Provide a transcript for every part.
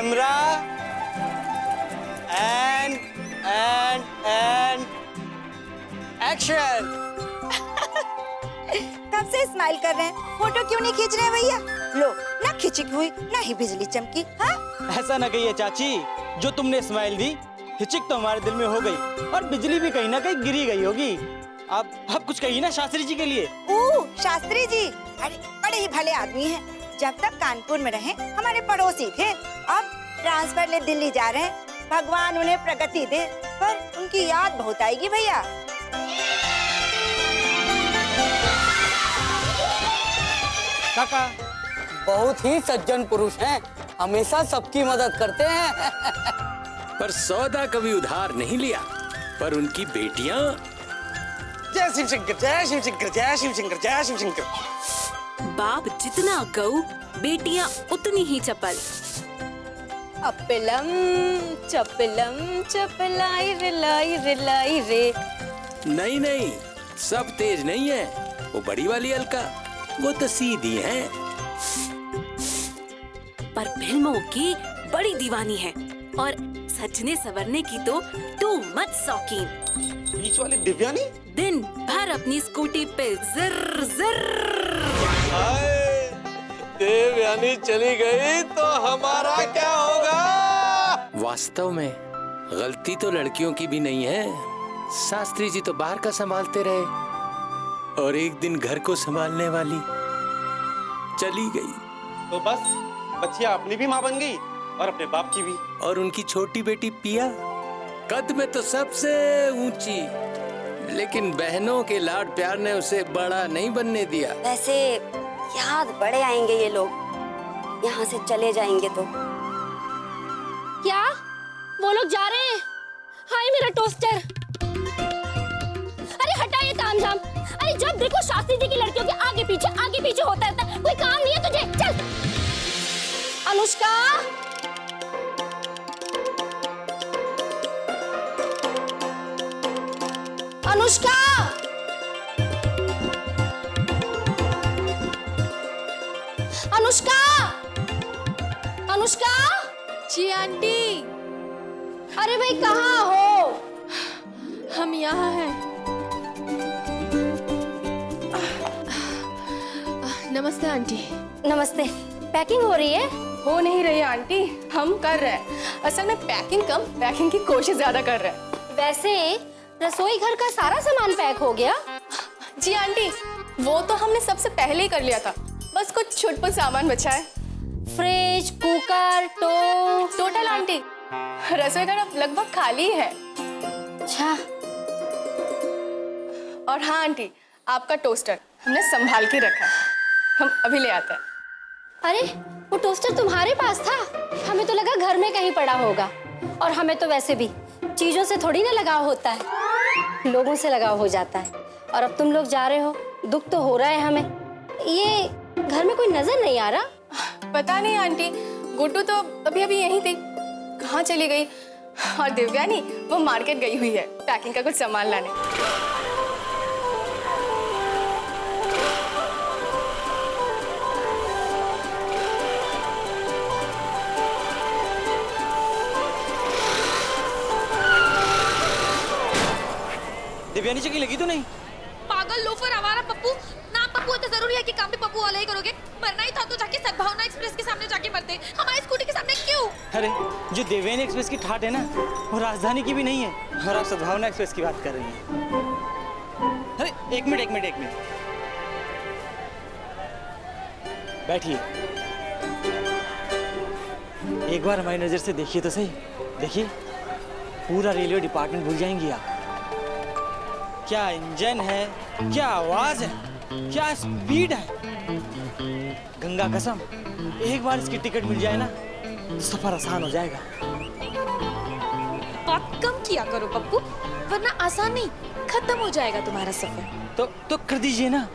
Camera and action. कब से smile कर रहे हैं, फोटो क्यों नहीं खींच रहे हैं भैया? लो, ना खिचक हुई ना ही बिजली चमकी। हाँ, ऐसा न कहिए चाची, जो तुमने स्माइल दी हिचक तो हमारे दिल में हो गई और बिजली भी कहीं ना कहीं गिरी गई होगी। आप कुछ कहिए ना शास्त्री जी के लिए। ओह शास्त्री जी, अरे बड़े ही भले आदमी हैं। जब तक कानपुर में रहे हमारे पड़ोसी थे, अब ट्रांसफर ले दिल्ली जा रहे हैं। भगवान उन्हें प्रगति दे, पर उनकी याद बहुत आएगी भैया। काका बहुत ही सज्जन पुरुष हैं, हमेशा सबकी मदद करते हैं। पर सौदा कभी उधार नहीं लिया। पर उनकी बेटियां जय शिव शंकर, जय शिव शंकर, जय शिव शंकर, जय शिव शंकर। बाप जितना गऊ, बेटियां उतनी ही चपल। अपलम चपलम चपलाई रिलाई रिलाई रे। नहीं, सब तेज नहीं है। वो बड़ी वाली अलका, वो तो सीधी है। पर फिल्मों की बड़ी दीवानी है और सजने संवरने की तो टू मच शौकीन। बीच वाली दिव्यानी दिन भर अपनी स्कूटी पे जिर जिर। देवयानी चली गई तो हमारा क्या होगा? वास्तव में गलती तो लड़कियों की भी नहीं है। शास्त्री जी तो बाहर का संभालते रहे और एक दिन घर को संभालने वाली चली गई। तो बस बच्चियां अपनी भी माँ बन गई और अपने बाप की भी। और उनकी छोटी बेटी पिया कद में तो सबसे ऊंची, लेकिन बहनों के लाड प्यार ने उसे बड़ा नहीं बनने दिया। वैसे याद बड़े आएंगे ये लोग, यहाँ से चले जाएंगे तो। क्या वो लोग जा रहे हैं? हाय मेरा टोस्टर, अरे हटाइए तामझाम। अरे जब देखो शास्त्री जी की लड़कियों के आगे पीछे होता रहता है। कोई काम नहीं है तुझे? चल अनुष्का, अनुष्का, अनुष्का, अनुष्का। जी आंटी। अरे भाई कहाँ हो? हम यहाँ हैं। नमस्ते आंटी। नमस्ते। पैकिंग हो रही है? हो नहीं रही आंटी, हम कर रहे हैं। असल में पैकिंग कम, पैकिंग की कोशिश ज्यादा कर रहे हैं। वैसे रसोई घर का सारा सामान पैक हो गया? जी आंटी, वो तो हमने सबसे पहले ही कर लिया था, बस कुछ छुटपुट सामान बचा है। फ्रिज, कुकर, टोटल आंटी रसोई घर अब लगभग खाली है। अच्छा। और हाँ आंटी, आपका टोस्टर हमने संभाल के रखा है, हम अभी ले आते हैं। अरे वो टोस्टर तुम्हारे पास था? हमें तो लगा घर में कहीं पड़ा होगा। और हमें तो वैसे भी चीजों से थोड़ी ना लगाव होता है, लोगों से लगाव हो जाता है। और अब तुम लोग जा रहे हो, दुख तो हो रहा है हमें। ये घर में कोई नजर नहीं आ रहा? पता नहीं आंटी, गुड्डू तो अभी यहीं थी, कहाँ चली गई? और दिव्यानी वो मार्केट गई हुई है पैकिंग का कुछ सामान लाने। दिव्यानी चकी लगी तो नहीं? पागल लोफर आवारा पप्पू। नाम पप्पू है तो जरूरी है कि काम भी पप्पू वाला ही करोगे? मरना ही था तो जाके सद्भावना एक्सप्रेस के सामने जाके मरते, हमारी स्कूटी के सामने क्यों? अरे जो देवयानी एक्सप्रेस की ठाट है ना, वो राजधानी की भी नहीं है और आप सद्भावना एक्सप्रेस की बात कर रही हैं। अरे एक मिनट बैठिए। एक बार हमारी नजर से देखिए तो सही। देखिए पूरा रेलवे डिपार्टमेंट भूल जाएंगी आप। क्या इंजन है, क्या आवाज है, क्या स्पीड है। गंगा कसम, एक बार इसकी टिकट मिल जाए ना तो सफर आसान हो जाएगा। बात कम किया करो पप्पू, वरना आसान नहीं खत्म हो जाएगा तुम्हारा सफर। तो कर दीजिए ना।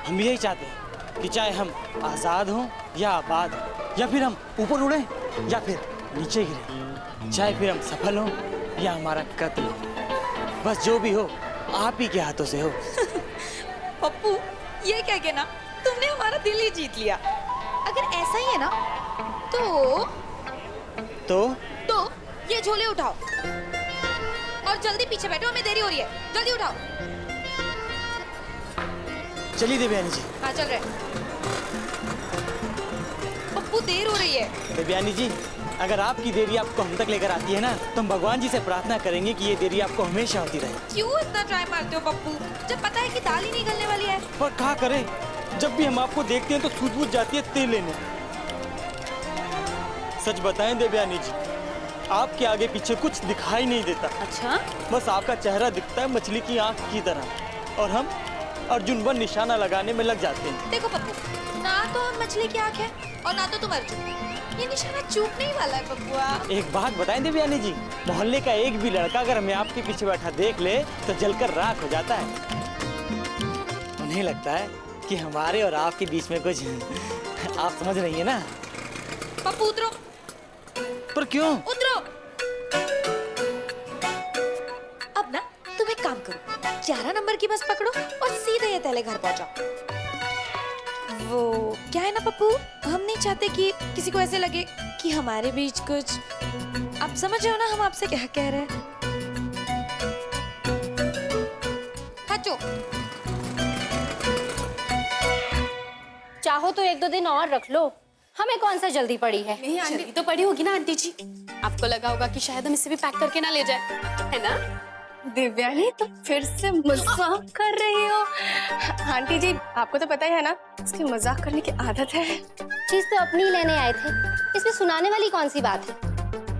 हम यही चाहते हैं कि चाहे हम आजाद हों या आबाद हों, या फिर हम ऊपर उड़े या फिर नीचे गिरे, चाहे फिर हम सफल हों या हमारा कत्ल हो, बस जो भी हो आप ही के हाथों से हो। पप्पू ये कह के ना तुमने हमारा दिल ही जीत लिया। अगर ऐसा ही है ना तो तो ये झोले उठाओ और जल्दी पीछे बैठो, हमें देरी हो रही है, जल्दी उठाओ। चलिए देवयानी जी। हाँ चल रहे। पप्पू देर हो रही है। देवयानी जी, अगर आपकी देरी आपको हम तक लेकर आती है ना, तो हम भगवान जी से प्रार्थना करेंगे कि ये देरी आपको हमेशा होती रहे। क्यों इतना ट्राई मारते हो पप्पू, जब पता है कि दाल ही नहीं गलने वाली है। पर क्या करें, जब भी हम आपको देखते हैं तो सूझ बूझ जाती है तेल लेने। सच बताएं देवयानी जी, आपके आगे पीछे कुछ दिखाई नहीं देता। अच्छा, बस आपका चेहरा दिखता है मछली की आंख की तरह, और हम अर्जुन पर निशाना लगाने में लग जाते हैं। देखो पप्पू, ना तो हम मछली की आंख है और ना तो तुम अर्जुन। ये निशाना चूकने ही वाला है पप्पुआ। एक बात बताएं देवयानी जी, मोहल्ले का एक भी लड़का अगर हमें आपके पीछे बैठा देख ले तो जलकर राख हो जाता है। उन्हें लगता है कि हमारे और आपके बीच में कुछ आप समझ रही है ना। पप्पू उतरो। पर क्यों? उतरो। अब ना तुम एक काम करो, 11 नंबर की बस पकड़ो और सीधे ये तले घर पहुंचाओ। वो क्या है ना पप्पू, हम नहीं चाहते कि किसी को ऐसे लगे कि हमारे बीच कुछ, आप समझ रहे हो ना हम आपसे क्या कह रहे हैं। हटो। चाहो तो 1-2 दिन और रख लो, हमें कौन सा जल्दी पड़ी है। नहीं आंटी तो पड़ी होगी ना आंटी जी। आपको लगा होगा कि शायद हम इसे भी पैक करके ना ले जाए, है ना? दिव्यानी तो फिर से मजाक कर रही हो। आंटी जी आपको तो पता ही है ना, इसकी मजाक करने की आदत है। चीज तो अपनी ही लेने आए थे, इसमें सुनाने वाली कौन सी बात है।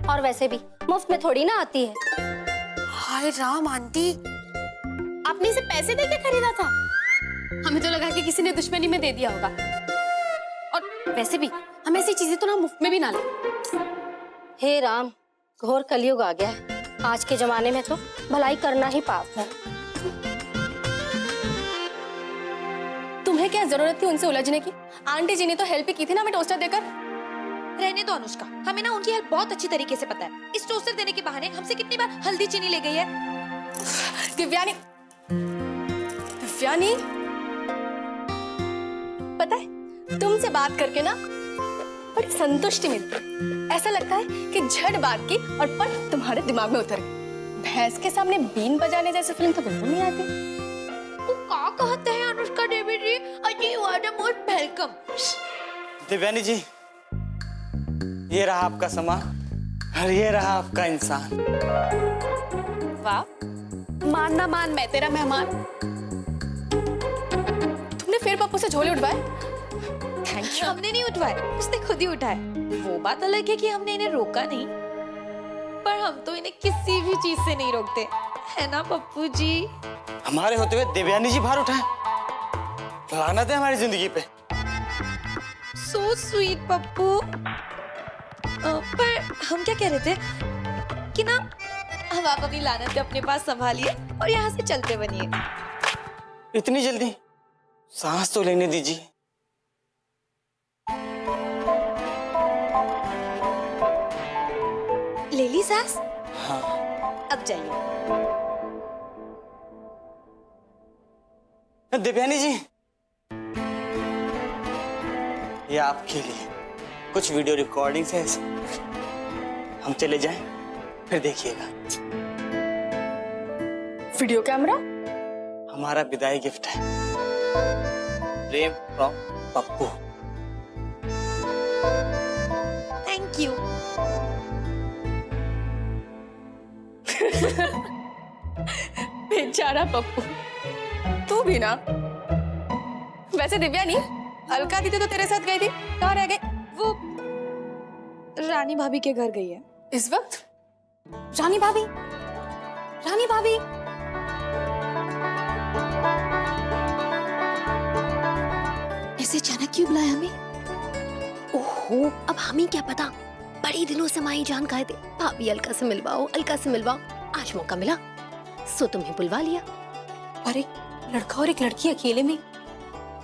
और वैसे भी मुफ्त में थोड़ी ना आती है। हाय राम आंटी, आपने इसे पैसे दे के खरीदा था? हमें तो लगा कि किसी ने दुश्मनी में दे दिया होगा। और वैसे भी हम ऐसी चीजें तो ना मुफ्त में भी ना ले। हे राम, घोर कलयुग आ गया है। आज के जमाने में तो भलाई करना ही पाप है। तुम्हें क्या जरूरत थी उनसे उलझने की? आंटी जी ने तो हेल्प ही की थी ना हमें टोस्टर देकर। रहने दो अनुष्का, हमें ना उनकी हेल्प बहुत अच्छी तरीके से पता है। इस टोस्टर देने के बहाने हमसे कितनी बार हल्दी चीनी ले गई है। दिव्यानी, दिव्यानी पता है तुमसे बात करके ना बड़ी संतुष्टि मिलती है। ऐसा लगता है कि झट बात की और पट तुम्हारे दिमाग में उतर गई। भैंस के सामने बीन बजाने जैसी फिल्म तो बिल्कुल नहीं आती। वो क्या कहते हैं अनुष्का देवी जी, अजी you are the most welcome. Devyani ji, ये रहा आपका समा और ये रहा आपका इंसान। वाह, मान ना मान मैं तेरा मेहमान। तुमने फिर पप्पू से झोले उठवाए? Thank you. हमने नहीं उठवाए, उसने खुद ही उठाए। वो बात अलग है कि हमने इन्हें रोका नहीं, पर हम तो इन्हें किसी भी चीज से नहीं रोकते, है ना पप्पू जी? हमारे होते हुए देवयानी जी भार उठाए, लानत है हमारी जिंदगी पे। So sweet Pappu. पर हम क्या कह रहे थे कि ना, अब आप अपनी लानत अपने पास संभालिए और यहाँ से चलते बनिए। इतनी जल्दी? सांस तो लेने दीजिए। ले ली सांस? हाँ। अब जाइए। देवयानी जी, ये आपके लिए कुछ वीडियो रिकॉर्डिंग्स हैं, हम चले जाएं, फिर देखिएगा। Video camera? हमारा विदाई गिफ्ट है, Prem from Pappu. Thank you. बेचारा पप्पू, तू भी ना। वैसे दिव्यानी, अलका दीदी तो तेरे साथ गई थी, कहाँ रह गई? वो रानी भाभी के घर गई है। इस वक्त? रानी भाभी, रानी भाभी, ऐसे अचानक क्यों बुलाया हमें? ओहो, अब हमें क्या पता, बड़े दिनों से माई जान खाए थे भाभी अलका से मिलवाओ, अलका से मिलवाओ। आज मौका मिला सो तुम्हें बुलवा लिया। और एक लड़का और एक लड़की अकेले में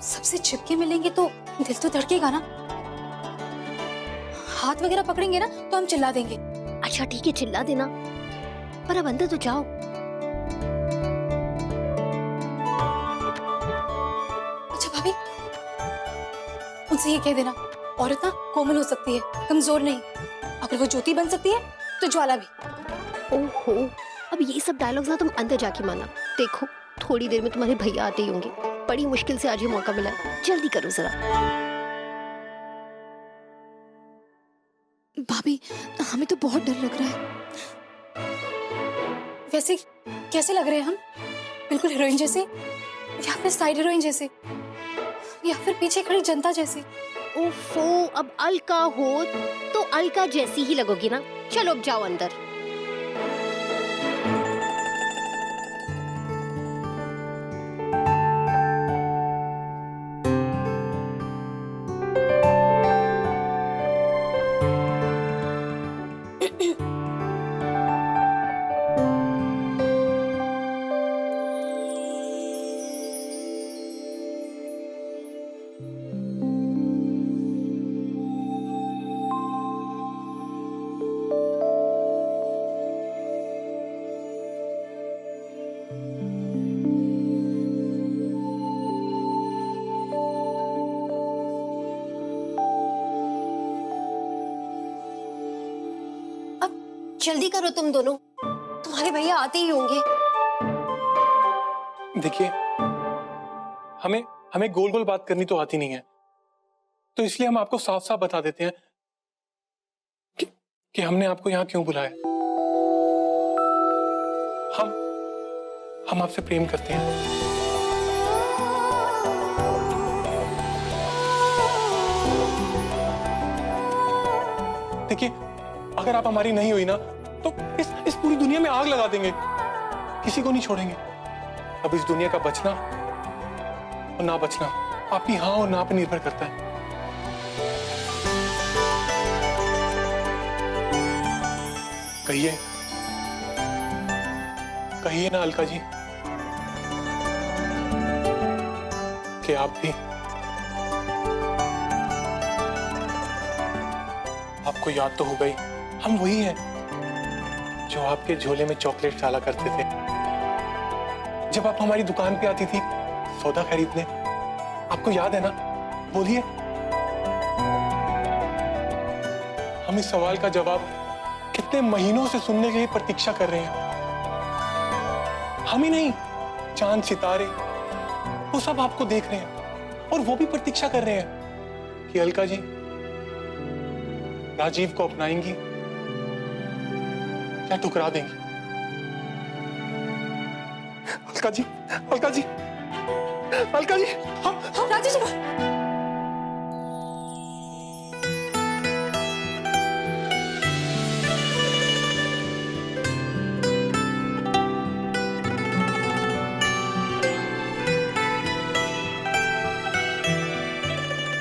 सबसे चिपके मिलेंगे तो दिल तो धड़केगा ना। हाथ वगैरह पकड़ेंगे ना तो हम चिल्ला देंगे। अच्छा ठीक है, चिल्ला देना, पर अब अंदर तो जाओ। अच्छा भाभी, उनसे ये कह देना, औरत ना कोमल हो सकती है, कमजोर नहीं। अगर वो ज्योति बन सकती है तो ज्वाला भी। ओहो, अब ये सब डायलॉग्स ना तुम अंदर जाके माना। देखो थोड़ी देर में तुम्हारे भैया आते ही होंगे। बड़ी मुश्किल से आज ये मौका मिला है, जल्दी करो जरा। भाभी हमें तो बहुत डर लग रहा है। वैसे कैसे लग रहे हैं हम? बिल्कुल हीरोइन जैसे, या फिर साइड हीरोइन जैसे, या फिर पीछे खड़ी जनता जैसे? ओफो, अब अलका हो तो अलका जैसी ही लगोगी ना। चलो अब जाओ अंदर। जल्दी करो तुम दोनों, तुम्हारे भैया आते ही होंगे। देखिए, हमें गोल गोल बात करनी तो आती नहीं है, तो इसलिए हम आपको साफ साफ बता देते हैं कि हमने आपको यहाँ क्यों बुलाया। हम आपसे प्रेम करते हैं। देखिए, अगर आप हमारी नहीं हुई ना तो इस पूरी दुनिया में आग लगा देंगे, किसी को नहीं छोड़ेंगे। अब इस दुनिया का बचना और ना बचना आपकी हाँ और ना पर निर्भर करता है। कहिए ना अलका जी कि आप भी, आपको याद तो हो गई, हम वही हैं जो आपके झोले में चॉकलेट डाला करते थे जब आप हमारी दुकान पे आती थी सौदा खरीदने। आपको याद है ना? बोलिए। हम इस सवाल का जवाब कितने महीनों से सुनने के लिए प्रतीक्षा कर रहे हैं। हम ही नहीं, चांद सितारे वो सब आपको देख रहे हैं और वो भी प्रतीक्षा कर रहे हैं कि अलका जी राजीव को अपनाएंगी या ठुकरा देंगी। अलका जी, अलका जी, अलका जी, हम राजीव जी।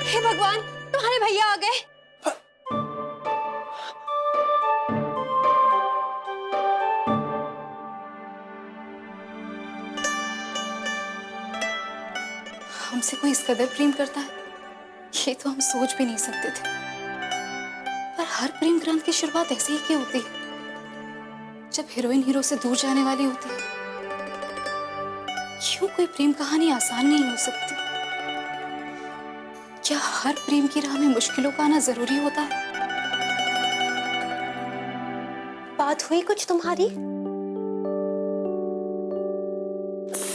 हे भगवान, तुम्हारे भैया आ गए। हमसे कोई इस कदर प्रेम करता है, ये तो हम सोच भी नहीं सकते थे। पर हर प्रेम ग्रंथ की शुरुआत ऐसे ही क्यों होती है, जब हीरोइन हीरो से दूर जाने वाली होती है। क्यों कोई प्रेम कहानी आसान नहीं हो सकती? क्या हर प्रेम की राह में मुश्किलों का आना जरूरी होता है? बात हुई कुछ तुम्हारी?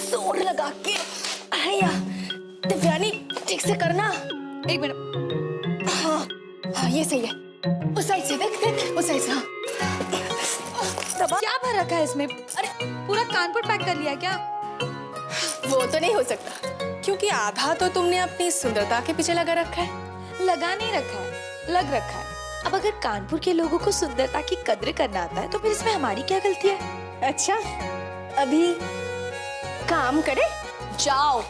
जोर लगा के। अरे यार दिव्यानी, ठीक से करना। एक मिनट। हाँ हाँ, ये सही है। उस साइड से देख, देख उस साइड से। हाँ। क्या भर रखा है इसमें? अरे पूरा कानपुर पैक कर लिया क्या? वो तो नहीं हो सकता, क्योंकि आधा तो तुमने अपनी सुंदरता के पीछे लगा रखा है। लगा नहीं रखा है, लग रखा है। अब अगर कानपुर के लोगों को सुंदरता की कद्र करना आता है तो फिर इसमें हमारी क्या गलती है? अच्छा, अभी काम करे, जाओ।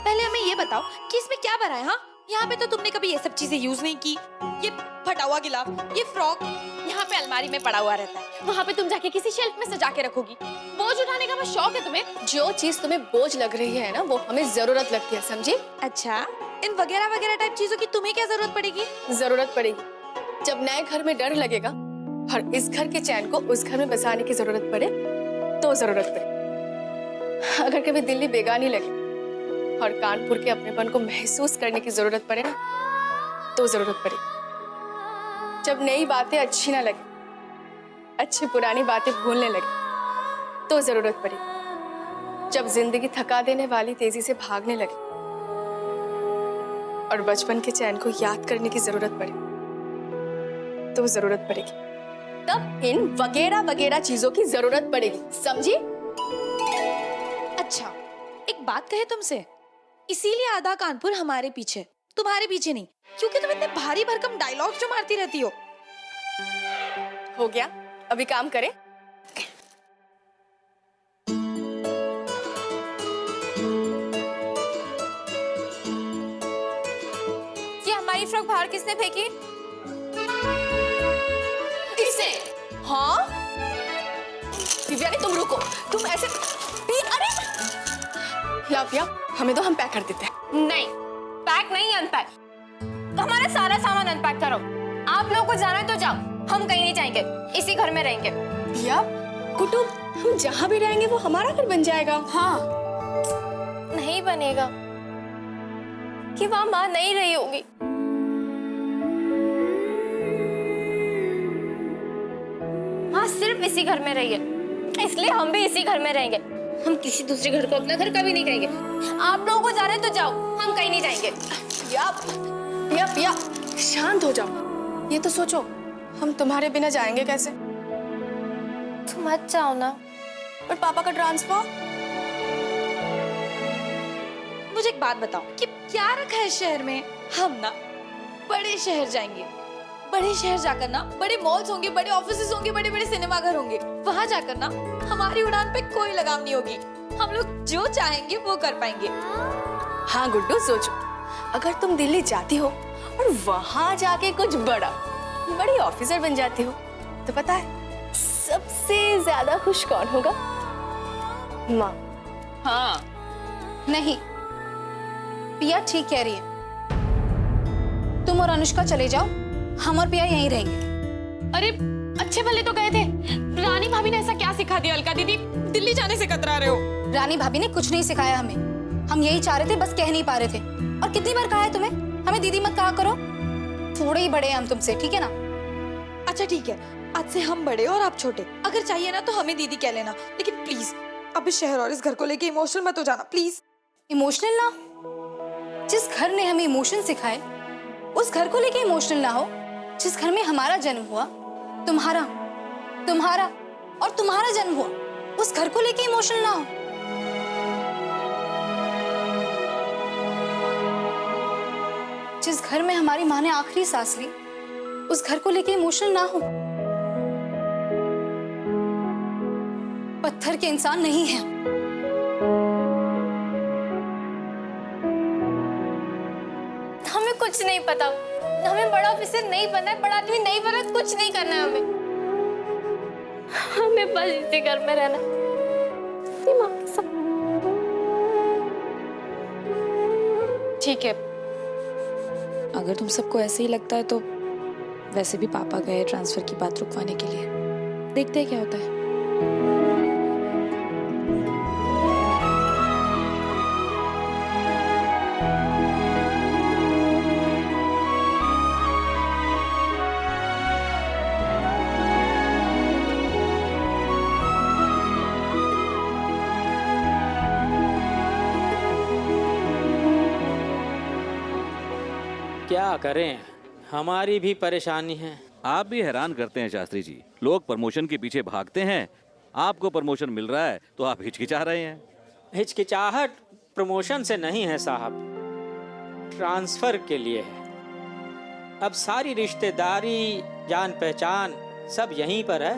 पहले हमें ये बताओ कि इसमें क्या भरा है? हाँ, यहाँ पे तो तुमने कभी ये सब चीजें यूज नहीं की। ये फटा हुआ गिलाफ, ये फ्रॉक यहाँ पे अलमारी में पड़ा हुआ रहता है, वहाँ पे तुम जाके किसी शेल्फ में सजा के रखोगी। बोझ उठाने का बस शौक है तुम्हें। जो चीज तुम्हें बोझ लग रही है ना, वो हमें जरूरत लगती है, समझी? अच्छा, इन वगैरह वगैरह टाइप चीजों की तुम्हें क्या जरूरत पड़ेगी? जरूरत पड़ेगी जब नए घर में डर लगेगा और इस घर के चैन को उस घर में बसाने की जरूरत पड़े तो जरूरत पड़े। अगर कभी दिल्ली बेगानी लगे और कानपुर के अपनेपन को महसूस करने की जरूरत पड़े ना, तो जरूरत पड़ेगी। जब नई बातें अच्छी ना लगे, अच्छी पुरानी बातें भूलने लगे, तो जरूरत पड़ेगी। जब जिंदगी थका देने वाली तेजी से भागने लगे और बचपन के चैन को याद करने की जरूरत पड़े, तो जरूरत पड़ेगी। तब इन वगैरह वगैरह चीजों की जरूरत पड़ेगी, समझी? अच्छा, एक बात कहे तुमसे, इसीलिए आधा कानपुर हमारे पीछे, तुम्हारे पीछे नहीं, क्योंकि तुम इतने भारी भरकम डायलॉग जो मारती रहती हो। हो गया, अभी काम करें। ये हमारी फ्रॉक बाहर किसने फेंकी? किसने? हाँ? दिव्या, तुम रुको, तुम ऐसे अरे या हमें तो, हम पैक कर देते हैं। नहीं, पैक नहीं, अनपैक। हमारा सारा सामान अनपैक करो। आप लोगों को जाना है तो जाओ, हम कहीं नहीं जाएंगे, इसी घर में रहेंगे। भैया, कुटुम, हम जहाँ भी रहेंगे वो हमारा घर बन जाएगा। हाँ, नहीं बनेगा कि वहाँ माँ नहीं रही होगी। हाँ, सिर्फ इसी घर में रहिए, इसलिए हम भी इसी घर में रहेंगे। हम किसी दूसरे घर को अपना घर कभी नहीं कहेंगे। आप लोगों को जाने तो जाओ, हम कहीं नहीं जाएंगे। पिया, शांत हो जाओ। ये तो सोचो, हम तुम्हारे बिना जाएंगे कैसे? तुम मत जाओ ना। और पापा का ट्रांसफर? मुझे एक बात बताओ कि क्या रखा है शहर में? हम ना बड़े शहर जाएंगे, बड़े शहर जाकर ना बड़े मॉल्स होंगे, बड़े ऑफिसेस होंगे, बड़े बड़े सिनेमा घर होंगे। वहां जाकर ना हमारी उड़ान पे कोई लगाम नहीं होगी, हम लोग जो चाहेंगे वो कर पाएंगे। हाँ गुड्डू, सोचो, अगर तुम दिल्ली जाती हो और वहां जाके कुछ बड़ी ऑफिसर बन जाती हो, तो पता है सबसे ज्यादा खुश कौन होगा? माँ। हाँ, नहीं, पिया ठीक कह रही है। तुम और अनुष्का चले जाओ, हम और पिया यहीं रहेंगे। अरे अच्छे भले तो गए थे, रानी भाभी ने ऐसा क्या सिखा दिया? अलका दीदी दिल्ली जाने से कतरा रहे हो। रानी भाभी ने कुछ नहीं सिखाया हमें, हम यही चाह रहे थे, बस कह नहीं पा रहे थे। और कितनी बार कहा है तुम्हें, हमें दीदी मत कहा करो। थोड़े ही बड़े हैं हम तुमसे, ठीक है ना? अच्छा ठीक है, आज से हम बड़े और आप छोटे। अगर चाहिए ना तो हमें दीदी कह लेना, लेकिन प्लीज अब इस शहर और इस घर को लेके इमोशनल मत हो जाना, प्लीज। इमोशनल ना? जिस घर ने हमें इमोशन सिखाए उस घर को लेके इमोशनल ना हो। जिस घर में हमारा जन्म हुआ, तुम्हारा और तुम्हारा जन्म हुआ, उस घर को लेके इमोशनल ना हो। जिस घर में हमारी माँ ने आखिरी सांस ली, उस घर को लेके इमोशनल ना हो। पत्थर के इंसान नहीं हैं। हमें कुछ नहीं पता, हमें बड़ा ऑफिसर नहीं बनना है, बड़ा आदमी नहीं बनना, कुछ नहीं करना है हमें बस इसी घर में रहना। ठीक है, अगर तुम सबको ऐसे ही लगता है तो वैसे भी पापा गए ट्रांसफर की बात रुकवाने के लिए, देखते हैं क्या होता है। क्या करें, हमारी भी परेशानी है। आप भी हैरान करते हैं शास्त्री जी, लोग प्रमोशन के पीछे भागते हैं, आपको प्रमोशन मिल रहा है तो आप हिचकिचा रहे हैं। हिचकिचाहट प्रमोशन से नहीं है साहब, ट्रांसफर के लिए है। अब सारी रिश्तेदारी, जान पहचान सब यहीं पर है।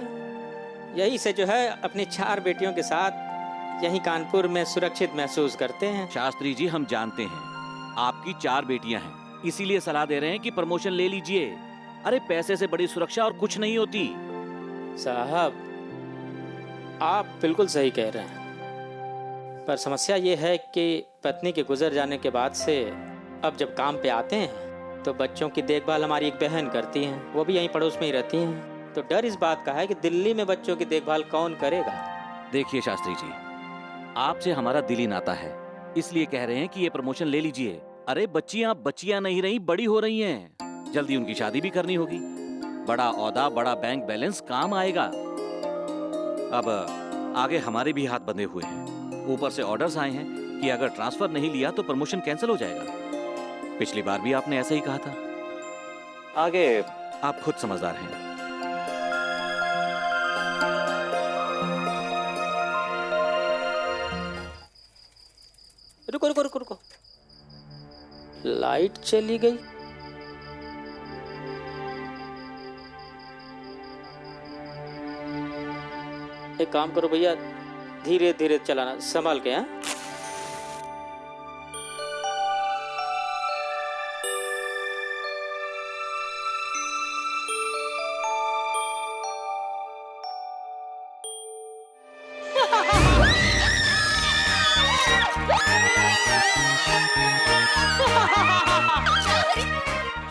यही से जो है अपनी 4 बेटियों के साथ यहीं कानपुर में सुरक्षित महसूस करते हैं। शास्त्री जी, हम जानते हैं आपकी 4 बेटियां हैं, इसीलिए सलाह दे रहे हैं कि प्रमोशन ले लीजिए। अरे पैसे से बड़ी सुरक्षा और कुछ नहीं होती। साहब आप बिल्कुल सही कह रहे हैं, पर समस्या ये है कि पत्नी के गुजर जाने के बाद से अब जब काम पे आते हैं तो बच्चों की देखभाल हमारी एक बहन करती हैं, वो भी यहीं पड़ोस में ही रहती हैं। तो डर इस बात का है कि दिल्ली में बच्चों की देखभाल कौन करेगा। देखिए शास्त्री जी, आपसे हमारा दिली नाता है, इसलिए कह रहे हैं कि ये प्रमोशन ले लीजिए। अरे बच्चियां नहीं रही, बड़ी हो रही हैं, जल्दी उनकी शादी भी करनी होगी। बड़ा औहदा, बड़ा बैंक बैलेंस काम आएगा। अब आगे हमारे भी हाथ बंधे हुए हैं। ऊपर से ऑर्डर्स आए हैं कि अगर ट्रांसफर नहीं लिया तो प्रमोशन कैंसिल हो जाएगा। पिछली बार भी आपने ऐसा ही कहा था। आगे आप खुद समझदार हैं। रुको रुको रुको रुको, लाइट चली गई। एक काम करो भैया, धीरे धीरे चलाना, संभाल के। हाँ,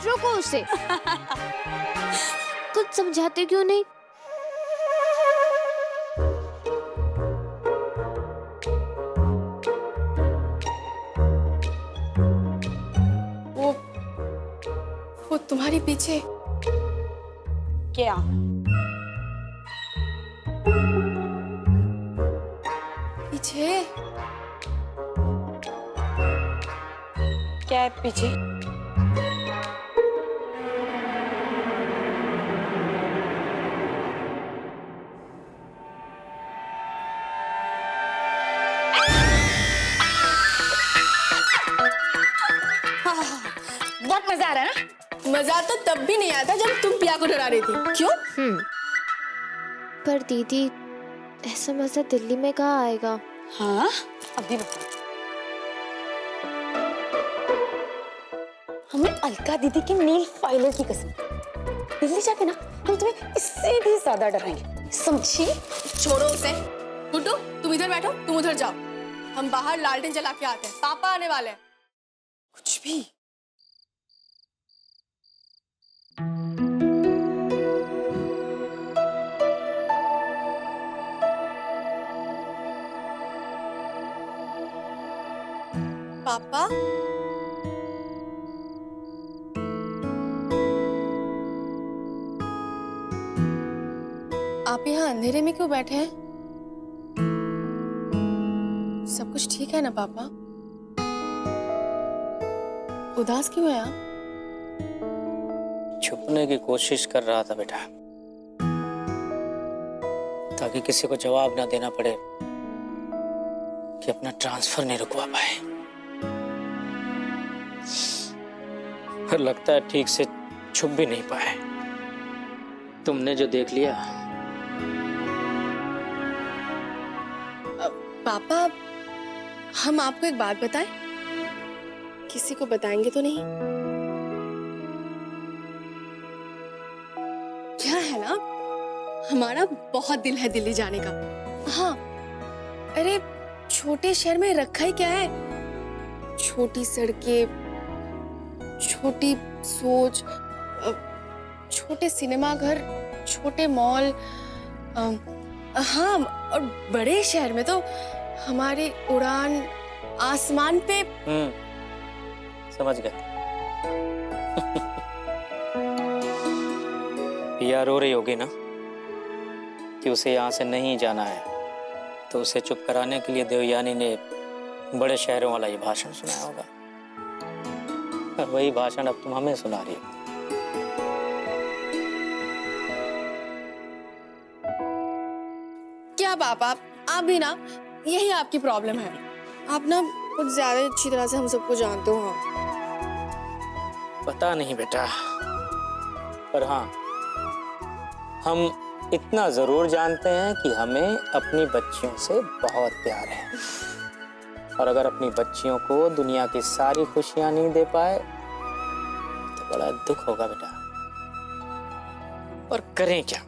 रोको उसे। कुछ समझाते क्यों नहीं? वो तुम्हारे पीछे क्या? पीछे क्या है पीछे? बहुत मजा आ रहा है ना? मजा तो तब भी नहीं आता जब तुम पिया को डरा रही थी। क्यों? पर दीदी, ऐसा मजा दिल्ली में कहाँ आएगा? हाँ, अभी बता। हमें अलका दीदी की नील फाइलर की कसम, दिल्ली जाके ना हम तुम्हें इससे भी ज्यादा डराएंगे, समझी? छोड़ो उसे। गुड्डू, तुम इधर बैठो, तुम उधर जाओ। हम बाहर लालटेन जला के आते हैं, पापा आने वाले हैं। कुछ भी। पापा, आप यहाँ अंधेरे में क्यों बैठे हैं? सब कुछ ठीक है ना पापा? उदास क्यों है आप? छुपने की कोशिश कर रहा था बेटा, ताकि किसी को जवाब ना देना पड़े कि अपना ट्रांसफर नहीं रुकवा पाए। पर लगता है ठीक से छुप भी नहीं पाए। तुमने जो देख लिया। पापा, हम आपको एक बात बताएं? किसी को बताएंगे तो नहीं? क्या है ना, हमारा बहुत दिल है दिल्ली जाने का। हाँ, अरे छोटे शहर में रखा ही क्या है? छोटी सड़कें, छोटी सोच, छोटे सिनेमा घर, छोटे मॉल। हाँ, और बड़े शहर में तो हमारी उड़ान आसमान पे। समझ गए। पिया रो रही होगी ना कि उसे यहाँ से नहीं जाना है, तो उसे चुप कराने के लिए देवयानी ने बड़े शहरों वाला ये भाषण सुनाया होगा। और वही भाषण अब तुम हमें सुना रही हो। क्या पापा, आप भी ना, यही आपकी प्रॉब्लम है। आप ना कुछ ज्यादा अच्छी तरह से हम सबको जानते हो। पता नहीं बेटा, पर हाँ, हम इतना जरूर जानते हैं कि हमें अपनी बच्चियों से बहुत प्यार है। और अगर अपनी बच्चियों को दुनिया की सारी खुशियां नहीं दे पाए तो बड़ा दुख होगा बेटा। और करें क्या?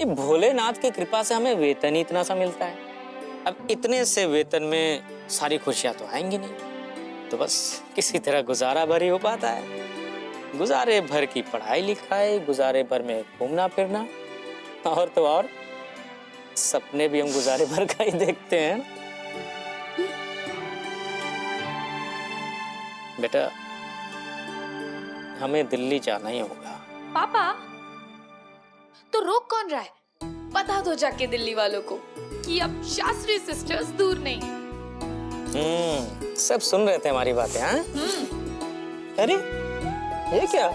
ये भोलेनाथ की कृपा से हमें वेतन ही इतना सा मिलता है। अब इतने से वेतन में सारी खुशियां तो आएंगी नहीं, तो बस किसी तरह गुजारा भर ही हो पाता है। गुजारे भर की पढ़ाई लिखाई, गुजारे भर में घूमना फिरना, और तो और सपने भी हम गुजारे भर का ही देखते हैं। बेटा, हमें दिल्ली जाना ही होगा। पापा, तो रोक कौन रहा है? बता दो जाके दिल्ली वालों को कि अब शास्त्री सिस्टर्स दूर नहीं। सब सुन रहे थे हमारी बातें। हाँ? अरे ये क्या,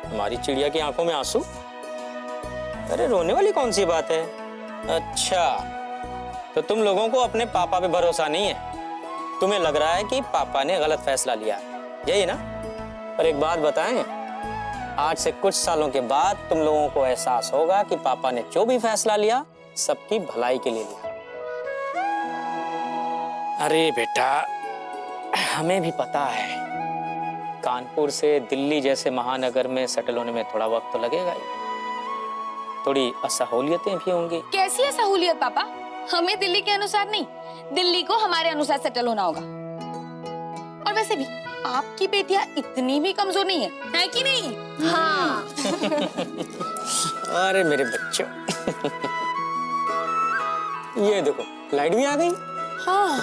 हमारी चिड़िया की आंखों में आंसू? अरे रोने वाली कौन सी बात है? अच्छा, तो तुम लोगों को अपने पापा पे भरोसा नहीं है। तुम्हें लग रहा है कि पापा ने गलत फैसला लिया, यही ना? पर एक बात बताएं, आज से कुछ सालों के बाद तुम लोगों को एहसास होगा कि पापा ने जो भी फैसला लिया सबकी भलाई के लिए लिया। अरे बेटा, हमें भी पता है कानपुर से दिल्ली जैसे महानगर में सेटल होने में थोड़ा वक्त तो लगेगा ही, थोड़ी असहूलियतें भी होंगी। कैसी है सहूलियत पापा? हमें दिल्ली के अनुसार नहीं, दिल्ली को हमारे अनुसार सेटल होना होगा। और वैसे भी आपकी बेटियां इतनी भी कमजोर नहीं है कि नहीं? हाँ। अरे मेरे बच्चों, ये देखो लाइट भी आ गई। हाँ।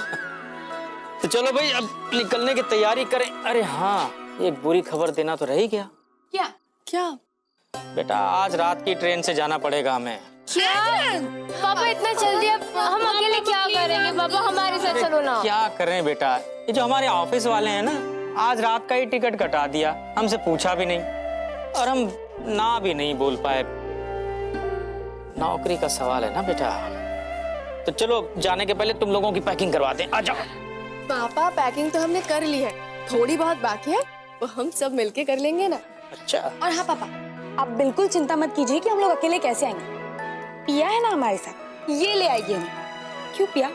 तो चलो भाई अब निकलने की तैयारी करें। अरे हाँ, एक बुरी खबर देना तो रह ही गया। क्या? क्या? बेटा, आज रात की ट्रेन से जाना पड़ेगा हमें। क्या? पापा इतना जल्दी अब हम अकेले क्या करेंगे? पापा हमारे साथ चलो ना। क्या करें बेटा, ये जो हमारे ऑफिस वाले हैं ना, आज रात का ही टिकट कटा दिया, हमसे पूछा भी नहीं और हम ना भी नहीं बोल पाए। नौकरी का सवाल है ना बेटा। तो चलो जाने के पहले तुम लोगों की पैकिंग करवा दें। आ जाओ। पापा पैकिंग तो हमने कर ली है, थोड़ी बहुत बाकी है, वो हम सब मिलके कर लेंगे ना। अच्छा। और हाँ पापा, आप बिल्कुल चिंता मत कीजिए कि हम लोग अकेले कैसे आएंगे। पिया है ना हमारे साथ, ये ले आएगी हमें। क्यों पिया,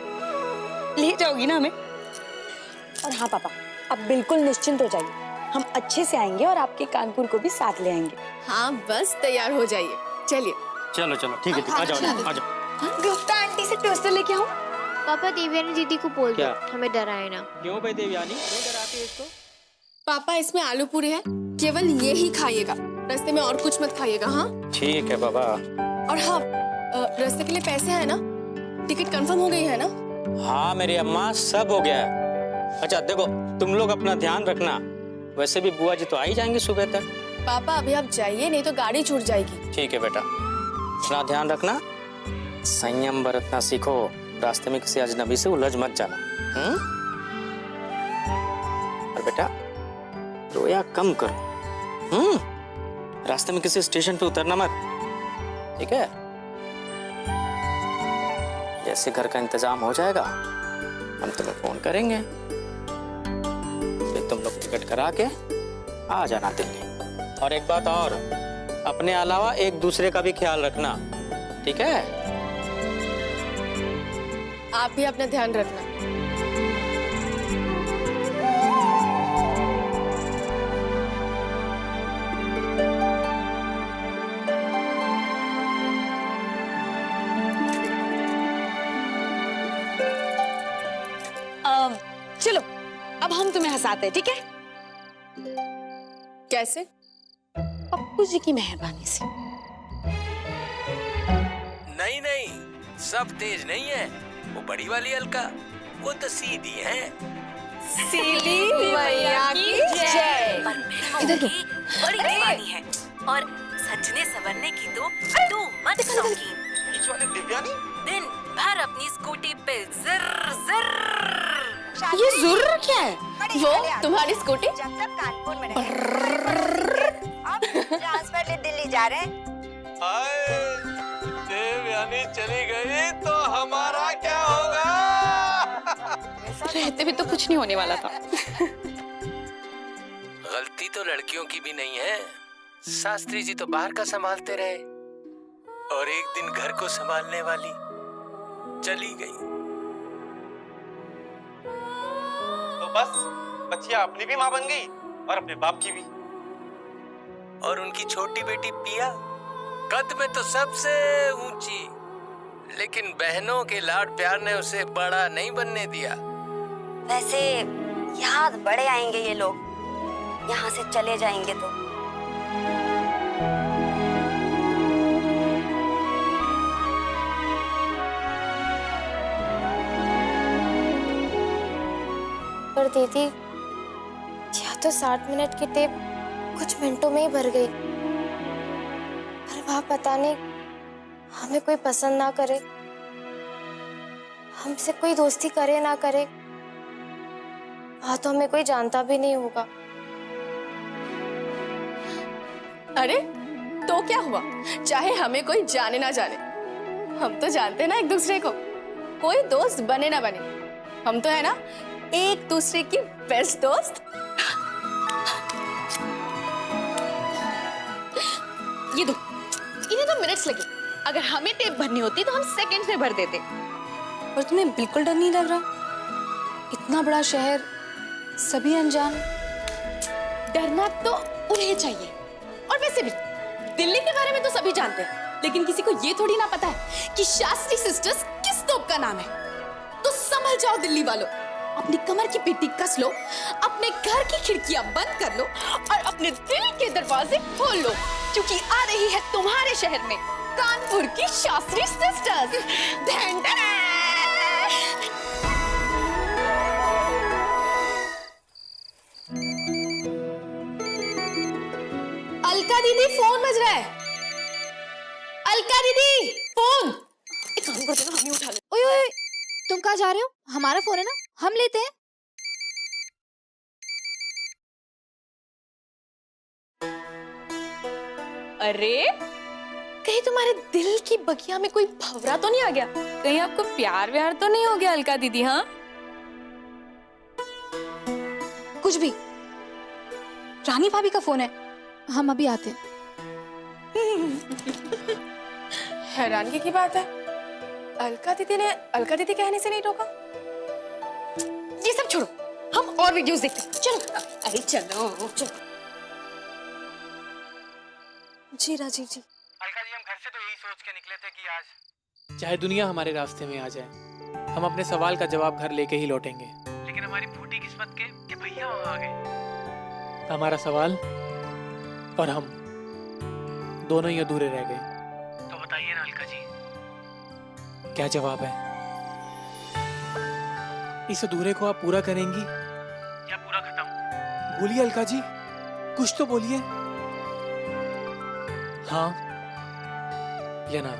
ले जाओगी ना हमें? और हाँ पापा, आप बिल्कुल निश्चिंत हो जाइए, हम अच्छे से आएंगे और आपके कानपुर को भी साथ ले आएंगे। हाँ बस तैयार हो जाइए, चलिए। चलो चलो ठीक है, आ जाओ आ जाओ। गुप्ता आंटी से टोस्टर लेके आऊं? पापा देवयानी दीदी को बोल दो हमें डराए ना। क्यों भाई देवयानी, क्यों डराती है इसको? पापा इसमें आलू पूरी है, केवल ये ही खाइएगा, रास्ते में और कुछ मत खाइएगा। हाँ ठीक है बाबा। और हाँ, रास्ते के लिए पैसे है ना? टिकट कंफर्म हो गई है ना? हाँ मेरी अम्मा, सब हो गया है। अच्छा देखो, तुम लोग अपना ध्यान रखना, वैसे भी बुआ जी तो आ ही जाएंगे सुबह तक। पापा अभी आप जाइए, नहीं तो गाड़ी छूट जाएगी। ठीक है बेटा, अपना ध्यान रखना, संयम बरतना सीखो, रास्ते में किसी अजनबी से उलझ मत जाना। और बेटा रोया कम करो। रास्ते में किसी स्टेशन पे उतरना मत, ठीक है? जैसे घर का इंतजाम हो जाएगा हम तुम्हें फोन करेंगे, फिर तुम लोग टिकट करा के आ जाना दिल्ली। और एक बात और, अपने अलावा एक दूसरे का भी ख्याल रखना, ठीक है? आप भी अपना ध्यान रखना। चलो अब हम तुम्हें हंसाते हैं, ठीक है? कैसे? पप्पू जी की मेहरबानी से। नहीं नहीं, सब तेज नहीं है, वो बड़ी वाली अलका, वो तो सीधी है। सीधी मैया की जय। इधर तो बड़ी दीवानी है और सजने संवरने की तो मत शौकीन। बीच वाली दिव्यानी दिन भर अपनी स्कूटी पे जिर जिर। ये जुर्र क्या है? वो तुम्हारी स्कूटी? जब तक कानपुर में रहे, अब ट्रांसफर ले दिल्ली जा रहे हैं। देवयानी चली गई तो हमारा क्या होगा? रहते भी तो कुछ नहीं होने वाला था। गलती तो लड़कियों की भी नहीं है, शास्त्री जी तो बाहर का संभालते रहे और एक दिन घर को संभालने वाली चली गई। तो बस बच्चियां अपनी भी माँ बन गई और अपने बाप की भी। और उनकी छोटी बेटी पिया कद में तो सबसे ऊंची, लेकिन बहनों के लाड प्यार ने उसे बड़ा नहीं बनने दिया। वैसे याद बड़े आएंगे ये लोग, यहाँ से चले जाएंगे तो। पर दीदी, या तो 60 मिनट की टेप कुछ मिनटों में ही भर गई, पर वहाँ पता नहीं हमें कोई पसंद ना करे, हमसे कोई दोस्ती करे ना करे, वहाँ तो हमें कोई जानता भी नहीं होगा। अरे तो क्या हुआ, चाहे हमें कोई जाने ना जाने, हम तो जानते हैं ना एक दूसरे को। कोई दोस्त बने ना बने, हम तो है ना एक दूसरे की बेस्ट दोस्त। ये दो, इन्हें तो मिनट्स लगे, अगर हमें टेप भरनी होती तो हम सेकंड्स में भर देते। और तुम्हें बिल्कुल डर नहीं लग रहा? इतना बड़ा शहर, सभी अनजान। डरना तो उन्हें चाहिए। और वैसे भी दिल्ली के बारे में तो सभी जानते हैं, लेकिन किसी को ये थोड़ी ना पता है कि शास्त्री सिस्टर्स किस तोप का नाम है। तो समझ जाओ दिल्ली वालों, अपनी कमर की पेटी कस लो, अपने घर की खिड़कियां बंद कर लो और अपने दिल के दरवाजे खोल लो, क्योंकि आ रही है तुम्हारे शहर में कानपुर की शास्त्री सिस्टर्स। धन धन। अलका दीदी फोन बज रहा है। अलका दीदी फोन। एक काम करते ना, हम ही उठा ले। ओए ओए, तुम कहाँ जा रहे हो? हमारा फोन है ना, हम लेते हैं। अरे कहीं तुम्हारे दिल की बगिया में कोई भंवरा तो नहीं आ गया? कहीं आपको प्यार व्यार तो नहीं हो गया अलका दीदी? हाँ कुछ भी। रानी भाभी का फोन है, हम अभी आते हैं। हैरानगी की बात है, अलका दीदी ने अलका दीदी कहने से नहीं रोका। ये सब छोड़ो, हम और वीडियोस देखते हैं। चलो। अरे चलो चलो। जी राजीव जी। अलका जी, हम घर से तो यही सोच के निकले थे कि आज चाहे दुनिया हमारे रास्ते में आ जाए, हम अपने सवाल का जवाब घर लेके ही लौटेंगे। लेकिन हमारी फूटी किस्मत के भैया वहां आ गए। हमारा सवाल और हम दोनों ही अधूरे रह गए। तो बताइए ना अलका जी, क्या जवाब है? इस अधूरे को आप पूरा करेंगी या पूरा खत्म? बोलिए अलका जी, कुछ तो बोलिए। हाँ या ना?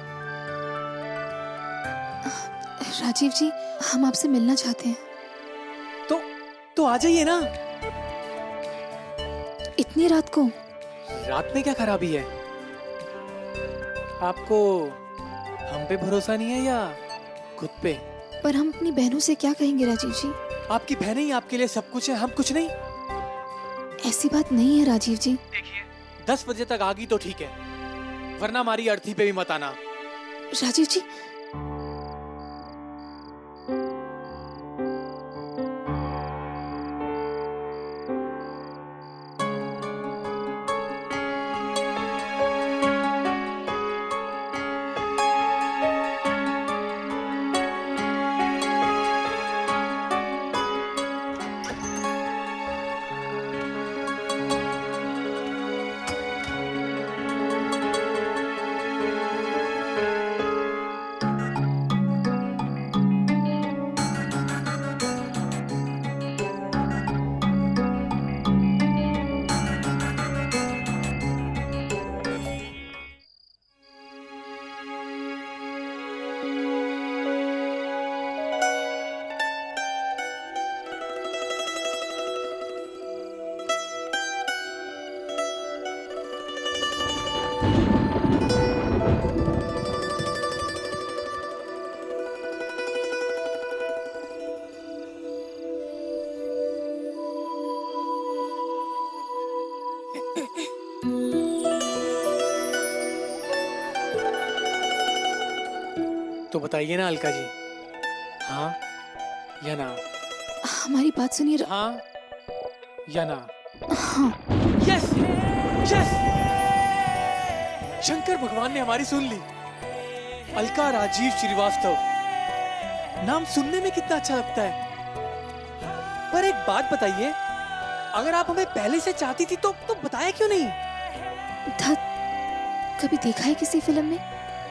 राजीव जी, हम आपसे मिलना चाहते हैं। तो आ जाइए ना। इतनी रात को? रात में क्या खराबी है? आपको हम पे भरोसा नहीं है या खुद पे? पर हम अपनी बहनों से क्या कहेंगे राजीव जी? आपकी बहनें ही आपके लिए सब कुछ है, हम कुछ नहीं। ऐसी बात नहीं है राजीव जी। देखिए, 10 बजे तक आ गई तो ठीक है, वरना हमारी अर्थी पे भी मत आना। राजीव जी, तो बताइए ना अलका जी, हाँ या ना? हमारी बात सुनिए। हाँ या ना? हाँ। यस यस, शंकर भगवान ने हमारी सुन ली। अलका राजीव श्रीवास्तव, नाम सुनने में कितना अच्छा लगता है। पर एक बात बताइए, अगर आप हमें पहले से चाहती थी तो बताया क्यों नहीं? कभी देखा है किसी फिल्म में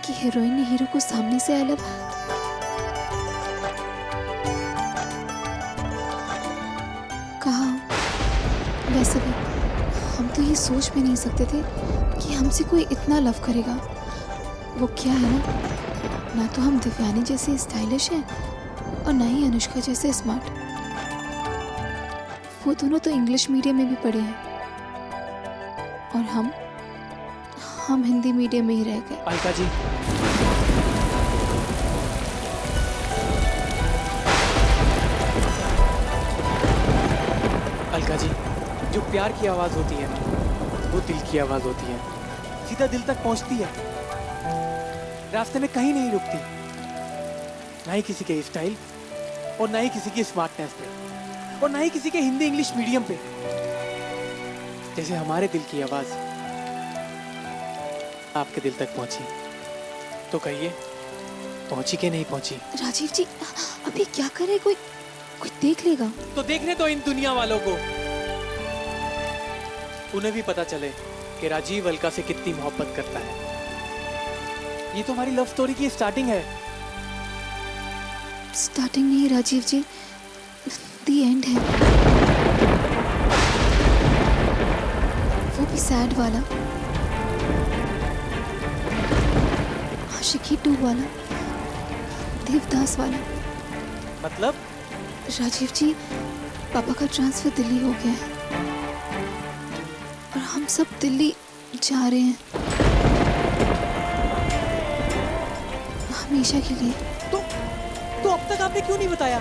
कि हीरोइन ने हीरो को सामने से आई लव? कहा? वैसे भी हम तो ये सोच भी नहीं सकते थे कि हमसे कोई इतना लव करेगा। वो क्या है ना तो हम दिव्यानी जैसे स्टाइलिश हैं और ना ही अनुष्का जैसे स्मार्ट। वो दोनों तो इंग्लिश मीडियम में भी पढ़े हैं और हम हिंदी मीडियम में ही रह गए। अलका जी, अलका जी, जो प्यार की आवाज होती है ना, वो दिल की आवाज होती है, सीधा दिल तक पहुंचती है, रास्ते में कहीं नहीं रुकती, ना ही किसी के स्टाइल और ना ही किसी की स्मार्टनेस पे और ना ही किसी के हिंदी इंग्लिश मीडियम पे। जैसे हमारे दिल की आवाज आपके दिल तक पहुंची, तो कहिए पहुंची कि नहीं पहुंची? राजीव जी अब ये क्या करे, कोई देख लेगा तो देखने तो इन दुनिया वालों को, उन्हें भी पता चले कि राजीव अलका से कितनी मोहब्बत करता है। ये तो हमारी लव स्टोरी की स्टार्टिंग है। स्टार्टिंग नहीं राजीव जी, दी एंड है। वो भी सैड वाला, आशिकी 2 वाला, देवदास वाला। मतलब? राजीव जी पापा का ट्रांसफर दिल्ली हो गया है और हम सब दिल्ली जा रहे हैं हमेशा के लिए। तो अब तक आपने क्यों नहीं बताया?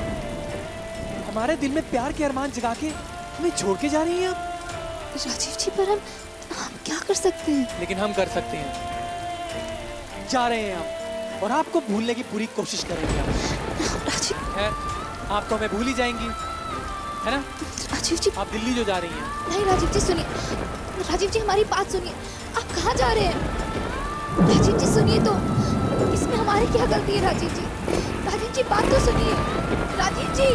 हमारे दिल में प्यार के अरमान जगा के हमें छोड़ के जा रही हैं आप? राजीव जी पर हम क्या कर सकते हैं? लेकिन हम कर सकते हैं, जा रहे हैं हम और आपको भूलने की पूरी कोशिश करेंगे हम। राजीव, है, आप तो हमें भूल ही जाएंगी, है ना? राजीव जी आप दिल्ली जो जा रही हैं। नहीं राजीव जी सुनिए, राजीव जी हमारी बात सुनिए, आप कहाँ जा रहे हैं? राजीव जी सुनिए तो, इसमें हमारी क्या गलती है? राजीव जी बात तो सुनिए। राजीव जी